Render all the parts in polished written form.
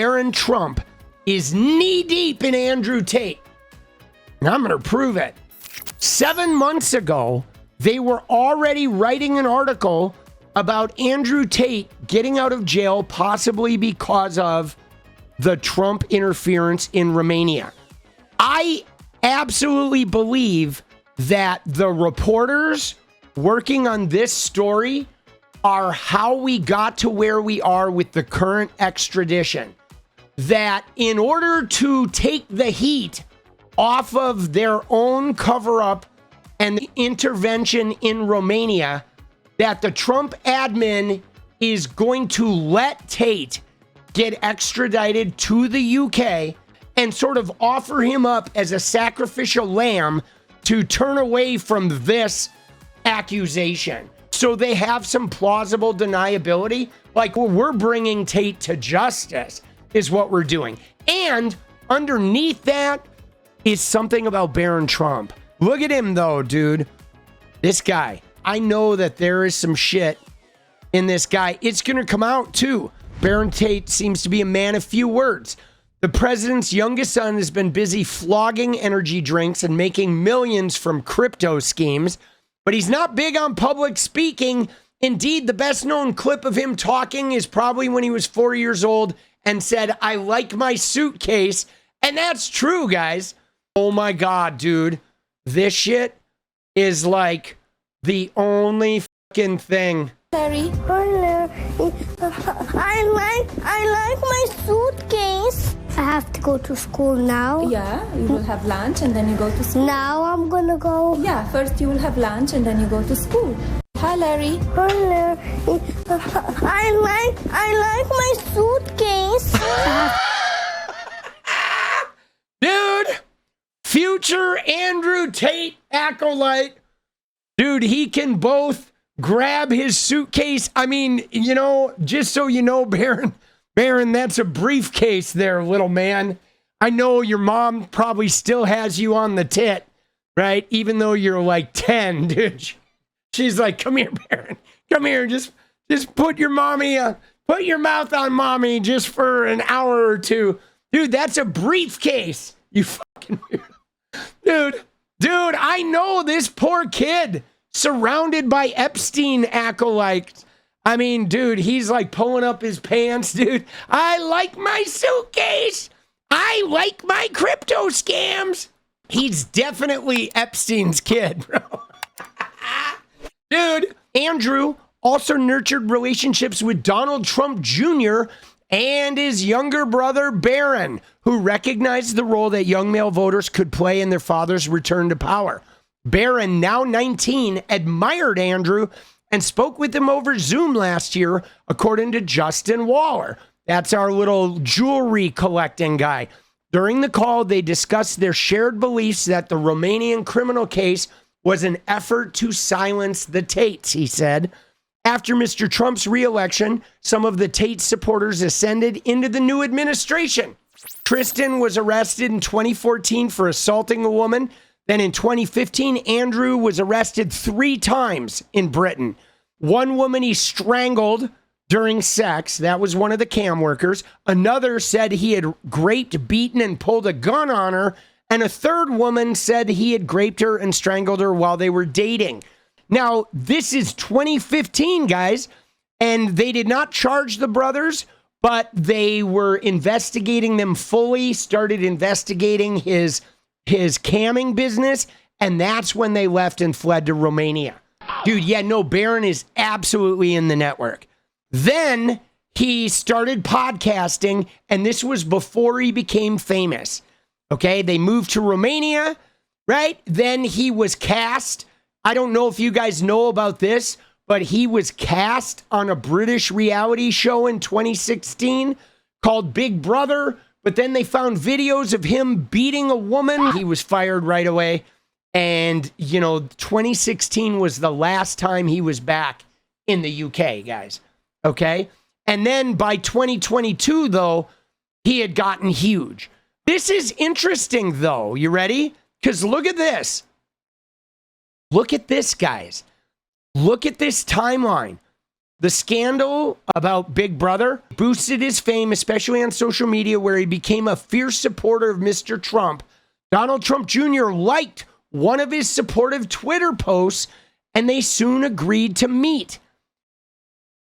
Barron Trump is knee-deep in Andrew Tate. And I'm going to prove it. 7 months ago, they were already writing an article about Andrew Tate getting out of jail, possibly because of the Trump interference in Romania. I absolutely believe that the reporters working on this story are how we got to where we are with the current extradition. That in order to take the heat off of their own cover-up and the intervention in Romania, that the Trump admin is going to let Tate get extradited to the UK and sort of offer him up as a sacrificial lamb to turn away from this accusation. So they have some plausible deniability. Like, well, we're bringing Tate to justice is what we're doing. And underneath that is something about Barron Trump. Look at him, though, dude. This guy. I know that there is some shit in this guy. It's going to come out, too. Barron Tate seems to be a man of few words. The president's youngest son has been busy flogging energy drinks and making millions from crypto schemes, but he's not big on public speaking. Indeed, the best known clip of him talking is probably when he was 4 years old and said, "I like my suitcase." And that's true, guys. Oh my God, dude. This shit is like the only fucking thing. Larry, I like my suitcase. I have to go to school now. Yeah, you will have lunch and then you go to school. Now I'm gonna go. Yeah, first you will have lunch and then you go to school. Hi, Larry. I like my suitcase. Dude, future Andrew Tate acolyte. Dude, he can both grab his suitcase. I mean, you know, just so you know, Barron, that's a briefcase there, little man. I know your mom probably still has you on the tit, right? Even though you're like 10, dude. She's like, "Come here, Barron. Come here. Just put your mouth on mommy just for an hour or two." Dude, that's a briefcase. You fucking weirdo. Dude, I know this poor kid surrounded by Epstein acolytes. I mean, dude, he's like pulling up his pants, dude. "I like my suitcase. I like my crypto scams." He's definitely Epstein's kid, bro. Dude, Andrew also nurtured relationships with Donald Trump Jr. and his younger brother, Barron, who recognized the role that young male voters could play in their father's return to power. Barron, now 19, admired Andrew and spoke with him over Zoom last year, according to Justin Waller. That's our little jewelry collecting guy. During the call, they discussed their shared beliefs that the Romanian criminal case was an effort to silence the Tates, he said. After Mr. Trump's re-election, some of the Tate supporters ascended into the new administration. Tristan was arrested in 2014 for assaulting a woman. Then in 2015, Andrew was arrested 3 times in Britain. One woman he strangled during sex. That was one of the cam workers. Another said he had raped, beaten, and pulled a gun on her. And a third woman said he had raped her and strangled her while they were dating. Now, this is 2015, guys, and they did not charge the brothers, but they were investigating them fully, started investigating his camming business, and that's when they left and fled to Romania. Dude, yeah, no, Barron is absolutely in the network. Then he started podcasting, and this was before he became famous. Okay, they moved to Romania, right? Then he was cast. I don't know if you guys know about this, but he was cast on a British reality show in 2016 called Big Brother. But then they found videos of him beating a woman. He was fired right away. And, 2016 was the last time he was back in the UK, guys. Okay? And then by 2022, though, he had gotten huge. This is interesting, though. You ready? Because look at this. Look at this, guys. Look at this timeline. The scandal about Big Brother boosted his fame, especially on social media, where he became a fierce supporter of Mr. Trump. Donald Trump Jr. liked one of his supportive Twitter posts, and they soon agreed to meet.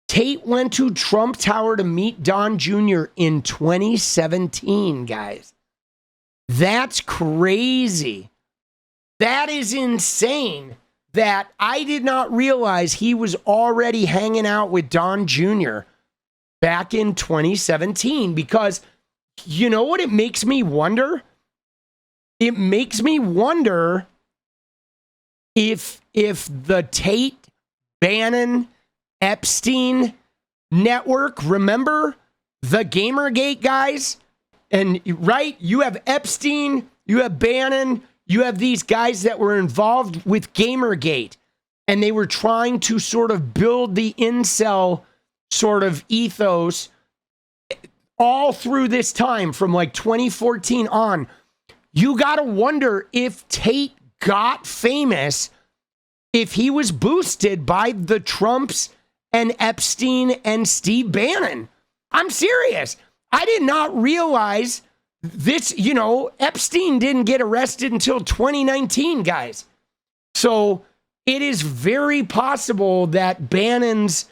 Tate went to Trump Tower to meet Don Jr. in 2017, guys. That's crazy. That is insane that I did not realize he was already hanging out with Don Jr. back in 2017, because you know what it makes me wonder? It makes me wonder if the Tate, Bannon, Epstein network, remember the Gamergate guys? And right, you have Epstein, you have Bannon, you have these guys that were involved with Gamergate, and they were trying to sort of build the incel sort of ethos all through this time from like 2014 on. You got to wonder if Tate got famous, if he was boosted by the Trumps and Epstein and Steve Bannon. I'm serious. I did not realize this, Epstein didn't get arrested until 2019, guys. So it is very possible that Bannon's,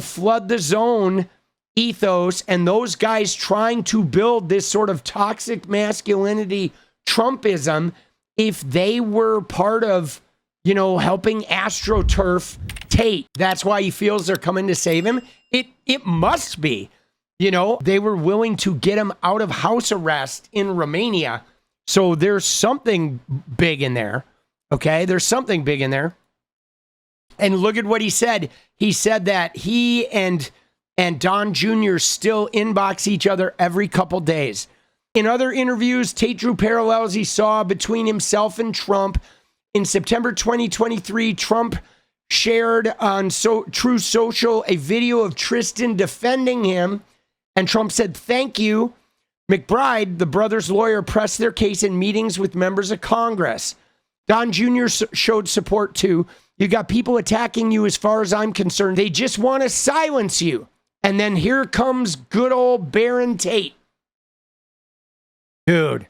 flood the zone ethos and those guys trying to build this sort of toxic masculinity Trumpism, if they were part of, helping AstroTurf Tate. That's why he feels they're coming to save him. It must be. They were willing to get him out of house arrest in Romania. So there's something big in there. Okay, there's something big in there. And look at what he said. He said that he and Don Jr. still inbox each other every couple days. In other interviews, Tate drew parallels he saw between himself and Trump. In September 2023, Trump shared on True Social a video of Tristan defending him, and Trump said, "Thank you." McBride, the brothers' lawyer, pressed their case in meetings with members of Congress. Don Jr. showed support too. "You got people attacking you as far as I'm concerned. They just want to silence you." And then here comes good old Barron Tate. Dude.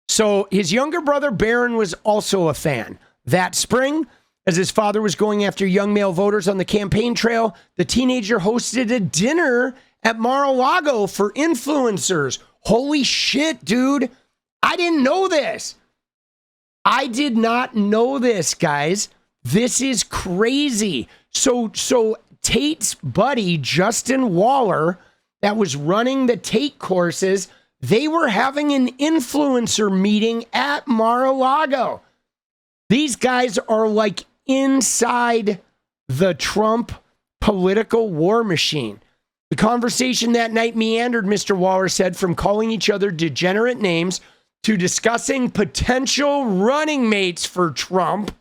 So his younger brother Barron was also a fan. That spring, as his father was going after young male voters on the campaign trail, the teenager hosted a dinner at Mar-a-Lago for influencers. Holy shit, dude. I didn't know this. I did not know this, guys. This is crazy. So Tate's buddy, Justin Waller, that was running the Tate courses, they were having an influencer meeting at Mar-a-Lago. These guys are like inside the Trump political war machine. The conversation that night meandered, Mr. Waller said, from calling each other degenerate names to discussing potential running mates for Trump,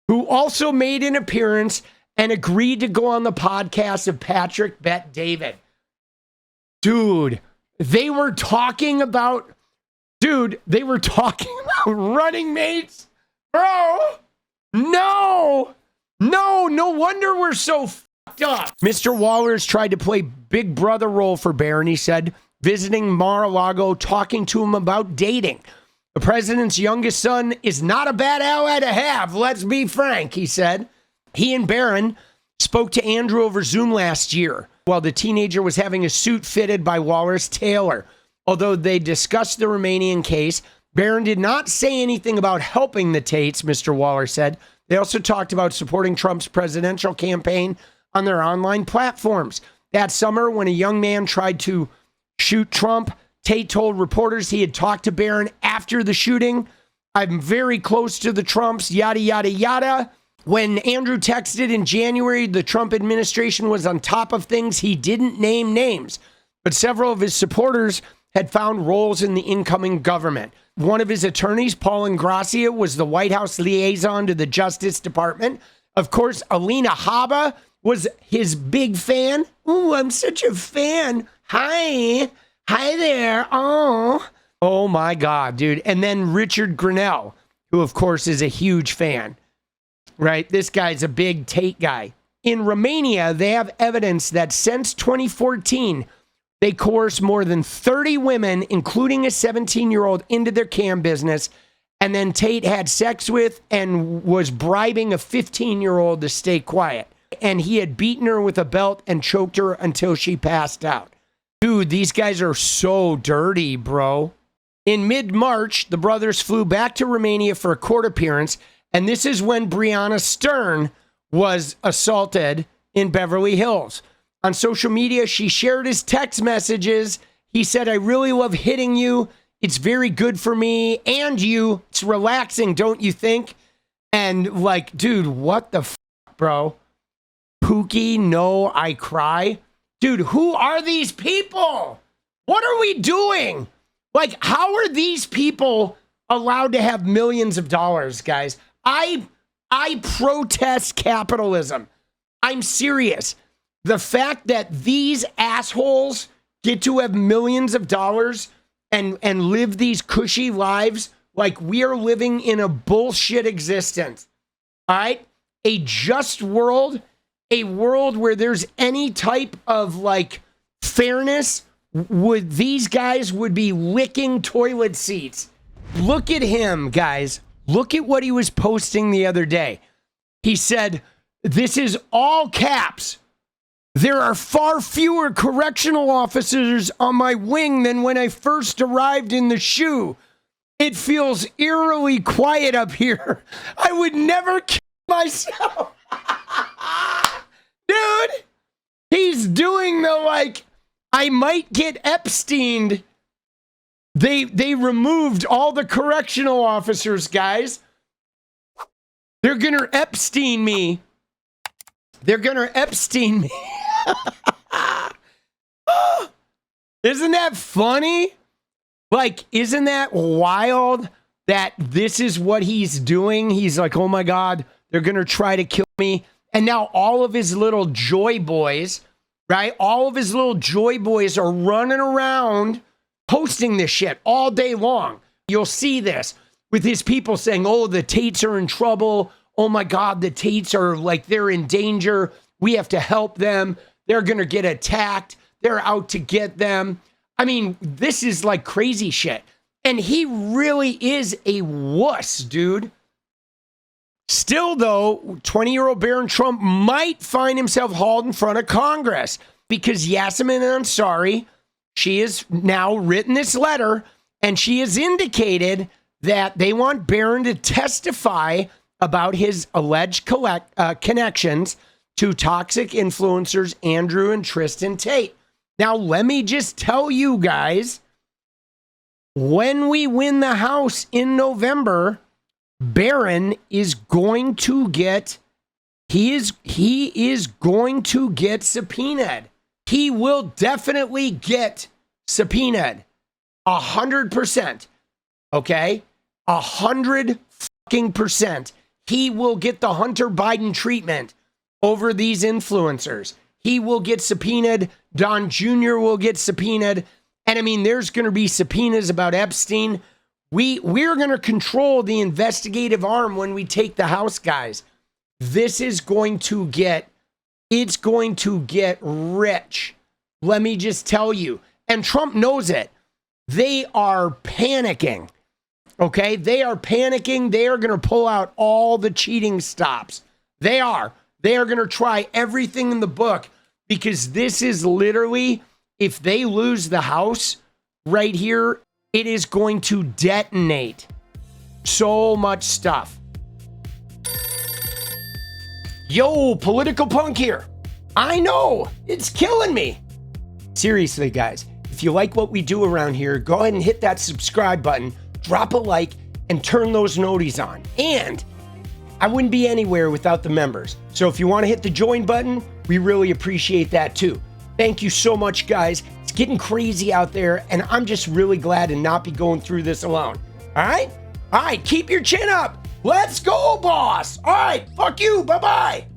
who also made an appearance and agreed to go on the podcast of Patrick Bet-David. Dude, they were talking about running mates. Bro, no wonder we're so fucked up. Mr. Waller's tried to play big brother role for Barron, he said, visiting Mar-a-Lago, talking to him about dating. The president's youngest son is not a bad ally to have, let's be frank, he said. He and Barron spoke to Andrew over Zoom last year while the teenager was having a suit fitted by Waller's tailor. Although they discussed the Romanian case, Barron did not say anything about helping the Tates, Mr. Waller said. They also talked about supporting Trump's presidential campaign on their online platforms. That summer, when a young man tried to shoot Trump, Tate told reporters he had talked to Barron after the shooting. "I'm very close to the Trumps, yada, yada, yada." When Andrew texted in January, the Trump administration was on top of things. He didn't name names, but several of his supporters had found roles in the incoming government. One of his attorneys, Paul 𝗙ecie, was the White House liaison to the Justice Department. Of course, Alina Habba was his big fan. "Ooh, I'm such a fan. Hi there. Oh my God, dude." And then Richard Grenell, who of course is a huge fan. Right? This guy's a big Tate guy. in Romania, they have evidence that since 2014, they coerced more than 30 women, including a 17-year-old, into their cam business. And then Tate had sex with and was bribing a 15-year-old to stay quiet. And he had beaten her with a belt and choked her until she passed out. Dude, these guys are so dirty, bro. In mid-March, the brothers flew back to Romania for a court appearance. And this is when Brianna Stern was assaulted in Beverly Hills. On social media, she shared his text messages. He said, "I really love hitting you. It's very good for me and you. It's relaxing, don't you think?" And like, dude, what the bro? Pookie, no, I cry. Dude, who are these people? What are we doing? Like, how are these people allowed to have millions of dollars, guys? I protest capitalism. I'm serious. The fact that these assholes get to have millions of dollars and live these cushy lives like we are living in a bullshit existence. All right? A just world, a world where there's any type of like fairness, these guys would be licking toilet seats. Look at him, guys. Look at what he was posting the other day. He said, "This is all caps. There are far fewer correctional officers on my wing than when I first arrived in the shoe. It feels eerily quiet up here. I would never kill myself." Dude, he's doing the like, I might get Epsteined. They removed all the correctional officers, guys. They're gonna Epstein me. They're gonna Epstein me. Isn't that funny? Like, isn't that wild that this is what he's doing? He's like, oh my God, they're going to try to kill me. And now all of his little joy boys, right? All of his little joy boys are running around posting this shit all day long. You'll see this with his people saying, oh, the Tates are in trouble. Oh my God, the Tates are like, they're in danger. We have to help them. They're going to get attacked. They're out to get them. I mean, this is like crazy shit. And he really is a wuss, dude. Still, though, 20-year-old Barron Trump might find himself hauled in front of Congress because ୟାsemin Ansari, she has now written this letter and she has indicated that they want Barron to testify about his alleged connections to toxic influencers Andrew and Tristan Tate. Now, let me just tell you guys, when we win the House in November, Barron is going to get, he is going to get subpoenaed. He will definitely get subpoenaed. 100%. Okay? 100%. He will get the Hunter Biden treatment over these influencers. He will get subpoenaed. Don Jr. will get subpoenaed. And I mean, there's going to be subpoenas about Epstein. We're going to control the investigative arm when we take the House, guys. This is going to get, it's going to get rich. Let me just tell you. And Trump knows it. They are panicking. Okay? They are panicking. They are going to pull out all the cheating stops. They are. They are going to try everything in the book because this is literally, if they lose the House right here, it is going to detonate so much stuff. Yo, political punk here. I know, it's killing me. Seriously, guys, if you like what we do around here, go ahead and hit that subscribe button, drop a like, and turn those noties on. And I wouldn't be anywhere without the members. So if you want to hit the join button, we really appreciate that too. Thank you so much, guys. It's getting crazy out there, and I'm just really glad to not be going through this alone. All right? All right, keep your chin up. Let's go, boss. All right, fuck you. Bye-bye.